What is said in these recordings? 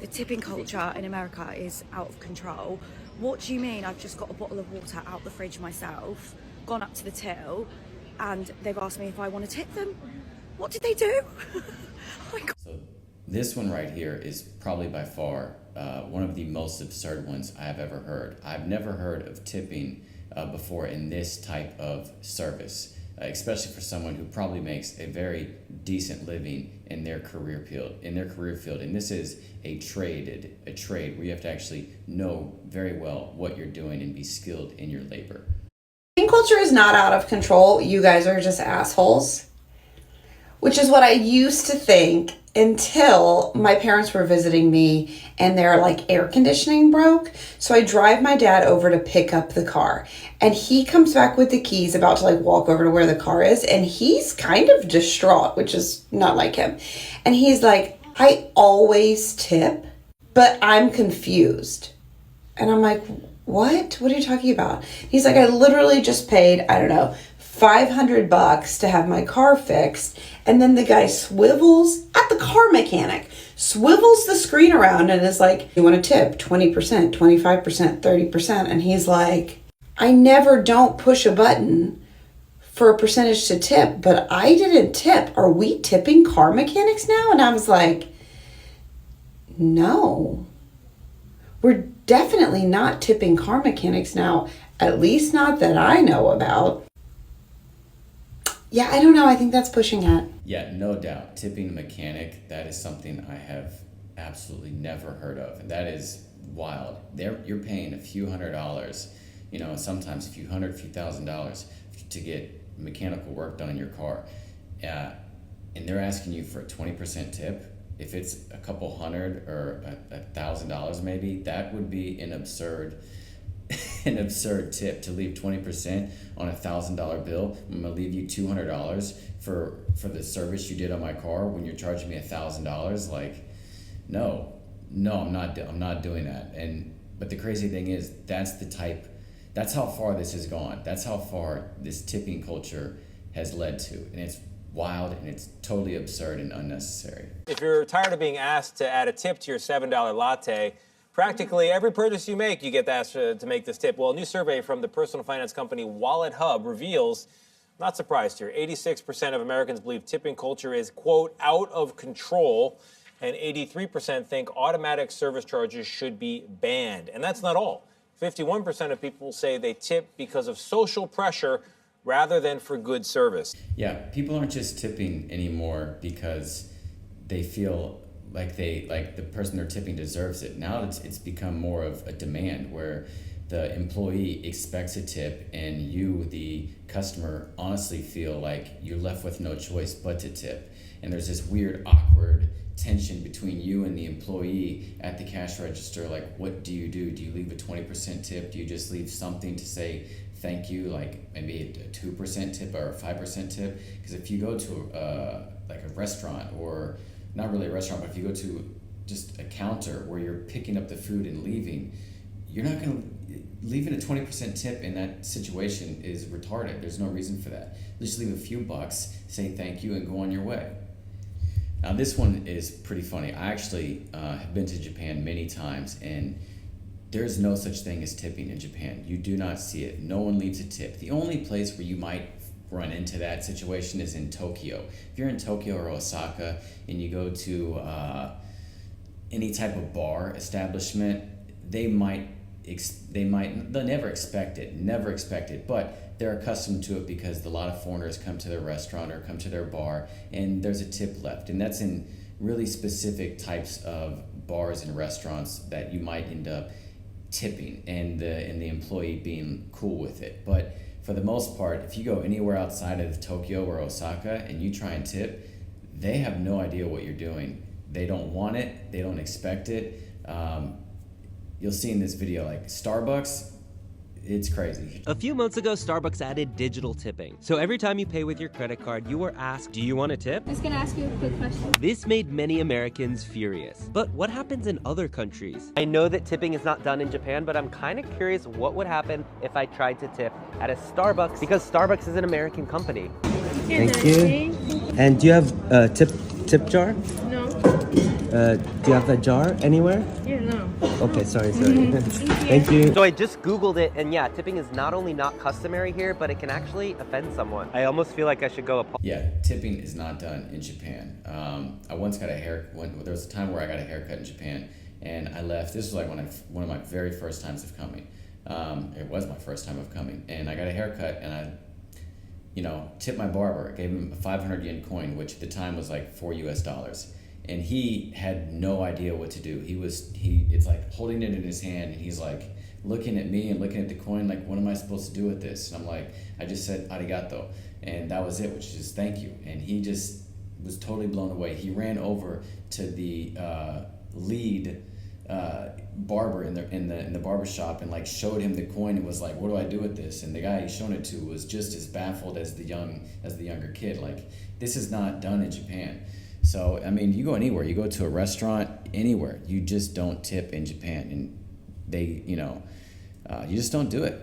The tipping culture in America is out of control. What do you mean I've just got a bottle of water out the fridge myself, gone up to the till, and they've asked me if I want to tip them? What did they do? Oh my God. So this one right here is probably by far one of the most absurd ones I've ever heard. I've never heard of tipping before in this type of service, especially for someone who probably makes a very decent living in their career field. And this is a trade where you have to actually know very well what you're doing and be skilled in your labor. Tipping culture is not out of control. You guys are just assholes, which is what I used to think until my parents were visiting me and their air conditioning broke. So I drive my dad over to pick up the car, and he comes back with the keys, about to walk over to where the car is, and he's kind of distraught, which is not like him. And he's like, I always tip, but I'm confused. And I'm like, what are you talking about? He's like, I literally just paid, I don't know, $500 to have my car fixed, and then the guy swivels at the car mechanic, swivels the screen around and is like, you want to tip 20%, 25%, 30%? And he's like, I never don't push a button for a percentage to tip, but I didn't tip. Are we tipping car mechanics now? And I was like, no, we're definitely not tipping car mechanics now, at least not that I know about. Yeah, I don't know. I think that's pushing it. Yeah, no doubt. Tipping a mechanic, that is something I have absolutely never heard of. And that is wild. You're paying a few $100s, sometimes a few $100,000 to get mechanical work done in your car. And they're asking you for a 20% tip. If it's a couple hundred or $1,000 maybe, that would be an absurd tip to leave 20% on a $1,000 bill. I'm gonna leave you $200 for the service you did on my car when you're charging me $1,000. No, I'm not doing that. But the crazy thing is, that's how far this has gone. That's how far this tipping culture has led to, and it's wild and it's totally absurd and unnecessary. If you're tired of being asked to add a tip to your $7 latte, practically every purchase you make, you get asked to make this tip. Well, a new survey from the personal finance company Wallet Hub reveals, not surprised here, 86% of Americans believe tipping culture is, quote, out of control, and 83% think automatic service charges should be banned. And that's not all. 51% of people say they tip because of social pressure rather than for good service. Yeah, people aren't just tipping anymore because they feel like the person they're tipping deserves it. Now it's become more of a demand where the employee expects a tip and you, the customer, honestly feel like you're left with no choice but to tip. And there's this weird, awkward tension between you and the employee at the cash register. What do you do? Do you leave a 20% tip? Do you just leave something to say thank you, maybe a 2% tip or a 5% tip? Because if you go to a restaurant, or not really a restaurant, but if you go to just a counter where you're picking up the food and leaving, you're not going to, leaving a 20% tip in that situation is retarded. There's no reason for that. Just leave a few bucks, say thank you, and go on your way. Now this one is pretty funny. I actually have been to Japan many times, and there's no such thing as tipping in Japan. You do not see it. No one leaves a tip. The only place where you might run into that situation is in Tokyo. If you're in Tokyo or Osaka and you go to any type of bar establishment, they'll never expect it, but they're accustomed to it because a lot of foreigners come to their restaurant or come to their bar and there's a tip left. And that's in really specific types of bars and restaurants that you might end up tipping and the employee being cool with it. But for the most part, if you go anywhere outside of Tokyo or Osaka and you try and tip, they have no idea what you're doing. They don't want it. They don't expect it. You'll see in this video, Starbucks, it's crazy. A few months ago, Starbucks added digital tipping. So every time you pay with your credit card, you were asked, do you want a tip? I was gonna ask you a quick question. This made many Americans furious. But what happens in other countries? I know that tipping is not done in Japan, but I'm kind of curious what would happen if I tried to tip at a Starbucks, because Starbucks is an American company. Thank you. And do you have a tip jar? No. Do you have a jar anywhere? Yeah, no. Okay, sorry. Thank you. So I just Googled it, and yeah, tipping is not only not customary here, but it can actually offend someone. I almost feel like I should go Yeah, tipping is not done in Japan. I once got a there was a time where I got a haircut in Japan, and I left. This was like one of my very first times of coming. It was my first time of coming, and I got a haircut, and I, tipped my barber. I gave him a 500 yen coin, which at the time was like $4 US. And he had no idea what to do. It's like holding it in his hand, and he's like looking at me and looking at the coin, like, what am I supposed to do with this? And I'm like, I just said arigato, and that was it, which is just thank you. And he just was totally blown away. He ran over to the lead barber in the barber shop and like showed him the coin and was like, what do I do with this? And the guy he's shown it to was just as baffled as the younger kid. Like, this is not done in Japan. So, I mean, you go anywhere, you go to a restaurant, anywhere, you just don't tip in Japan, and they, you just don't do it.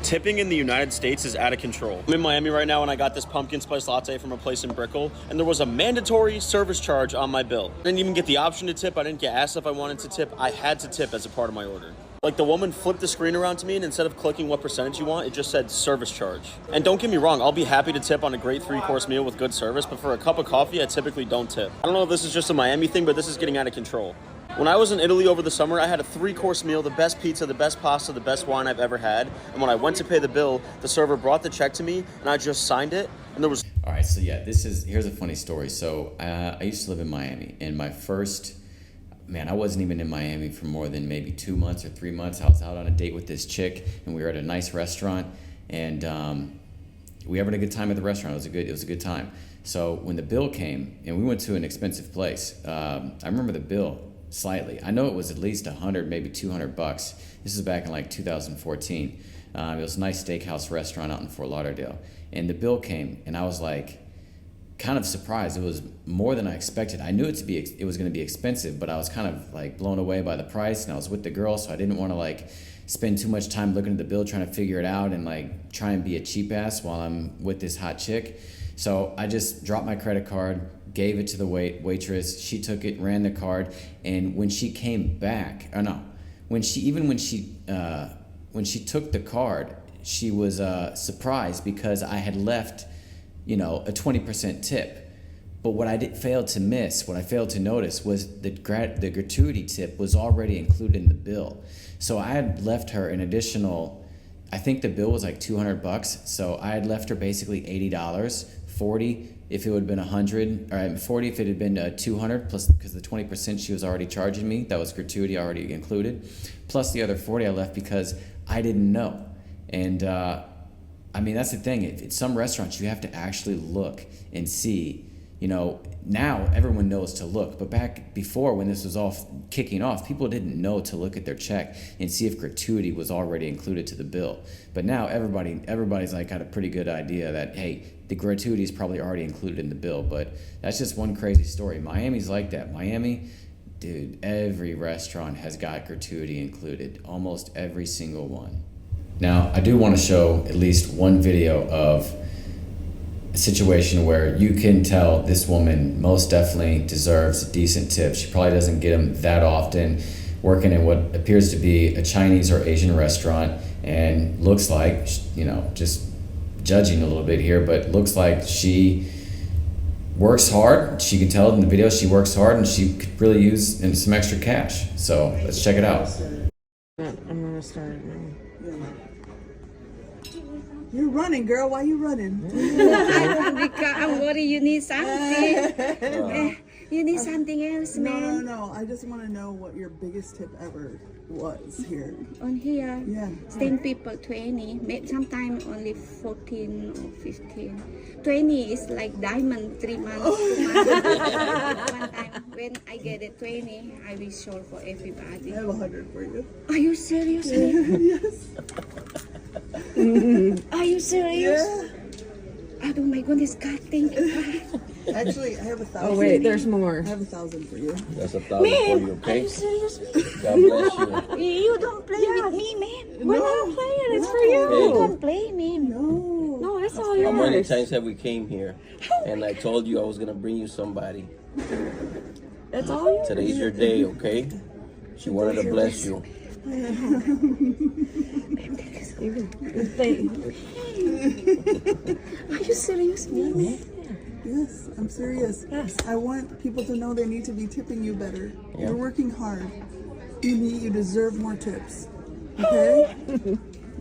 Tipping in the United States is out of control. I'm in Miami right now, and I got this pumpkin spice latte from a place in Brickell, and there was a mandatory service charge on my bill. I didn't even get the option to tip. I didn't get asked if I wanted to tip. I had to tip as a part of my order. Like, the woman flipped the screen around to me, and instead of clicking what percentage you want, it just said service charge. And don't get me wrong, I'll be happy to tip on a great 3-course meal with good service, but for a cup of coffee, I typically don't tip. I don't know if this is just a Miami thing, but this is getting out of control. When I was in Italy over the summer, I had a 3-course meal, the best pizza, the best pasta, the best wine I've ever had. And when I went to pay the bill, the server brought the check to me, and I just signed it, and there was... All right, so yeah, here's a funny story. So I used to live in Miami, and I wasn't even in Miami for more than maybe 2 months or 3 months. I was out on a date with this chick, and we were at a nice restaurant, and we had a good time at the restaurant. It was a good time. So when the bill came, and we went to an expensive place, I remember the bill slightly. I know it was at least $100, maybe $200. This is back in like 2014. It was a nice steakhouse restaurant out in Fort Lauderdale, and the bill came, and I was like, kind of surprised. It was more than I expected. I knew it was going to be expensive, but I was kind of like blown away by the price, and I was with the girl, so I didn't want to like spend too much time looking at the bill trying to figure it out and like try and be a cheap ass while I'm with this hot chick. So I just dropped my credit card, gave it to the waitress. She took it, ran the card, and when she came back, when she took the card, she was surprised because I had left a 20% tip. But what I failed to notice was the gratuity tip was already included in the bill. So I had left her an additional, I think the bill was like $200. So I had left her basically $80, 40 if it would have been 100, or 40 if it had been 200, plus because the 20% she was already charging me, that was gratuity already included, plus the other 40 I left because I didn't know. And that's the thing. At some restaurants, you have to actually look and see. Now everyone knows to look, but back before when this was all kicking off, people didn't know to look at their check and see if gratuity was already included to the bill. But now everybody's like got a pretty good idea that, hey, the gratuity is probably already included in the bill. But that's just one crazy story. Miami's like that. Miami, dude, every restaurant has got gratuity included, almost every single one. Now, I do want to show at least one video of a situation where you can tell this woman most definitely deserves a decent tip. She probably doesn't get them that often, working in what appears to be a Chinese or Asian restaurant, and looks like, just judging a little bit here, but looks like she works hard. She can tell in the video she works hard, and she could really use some extra cash. So let's check it out. I'm gonna start now. You're running, girl. Why you running? Because I'm worried you need something. You need something else, man. No. I just want to know what your biggest tip ever was here. On here, Yeah. same people 20, sometimes only 14 or 15. 20 is like diamond, 3 months, 2 months. One time when I get it 20, I will show for everybody. I have 100 for you. Are you serious? Yes. Are you serious? Yeah. Oh my goodness, God, thank you. Actually, I have 1,000. Oh wait, there's more. I have 1,000 for you. That's 1,000 for you, Are okay? you serious? God bless you. You don't play with me, man. We're not playing. It's for you. You don't play, man. No, it's all How many yours. times have we came here and I told you I was going to bring you somebody? That's all you Today's your day, okay? She wanted to bless you. Are you serious, me? Yes, I'm serious. Yes. I want people to know they need to be tipping you better. Yeah. You're working hard. You deserve more tips. Okay?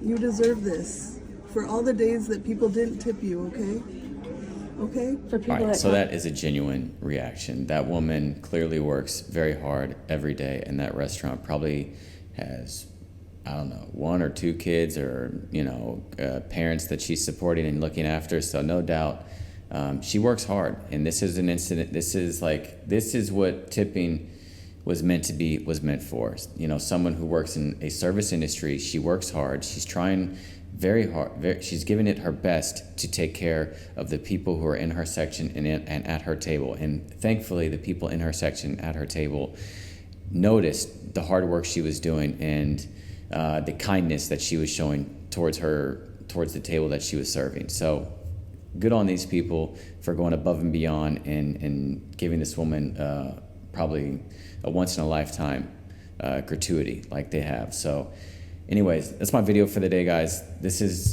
You deserve this. For all the days that people didn't tip you, okay? Okay? for people All right, that so that is a genuine reaction. That woman clearly works very hard every day, and that restaurant probably has, I don't know, 1 or 2 kids, or parents that she's supporting and looking after. So no doubt, she works hard. And this is an incident. This is what tipping was meant for. Someone who works in a service industry. She works hard. She's trying very hard. She's giving it her best to take care of the people who are in her section and at her table. And thankfully, the people in her section at her table noticed the hard work she was doing and the kindness that she was showing towards the table that she was serving. So good on these people for going above and beyond and giving this woman probably a once-in-a-lifetime gratuity like they have. So anyways, that's my video for the day, guys. This is,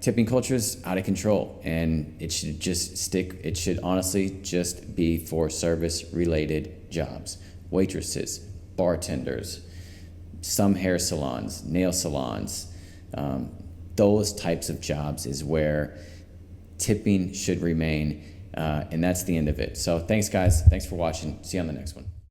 tipping culture is out of control, and it should honestly just be for service-related jobs. Waitresses, bartenders, some hair salons, nail salons, those types of jobs is where tipping should remain, and that's the end of it. So thanks, guys. Thanks for watching. See you on the next one.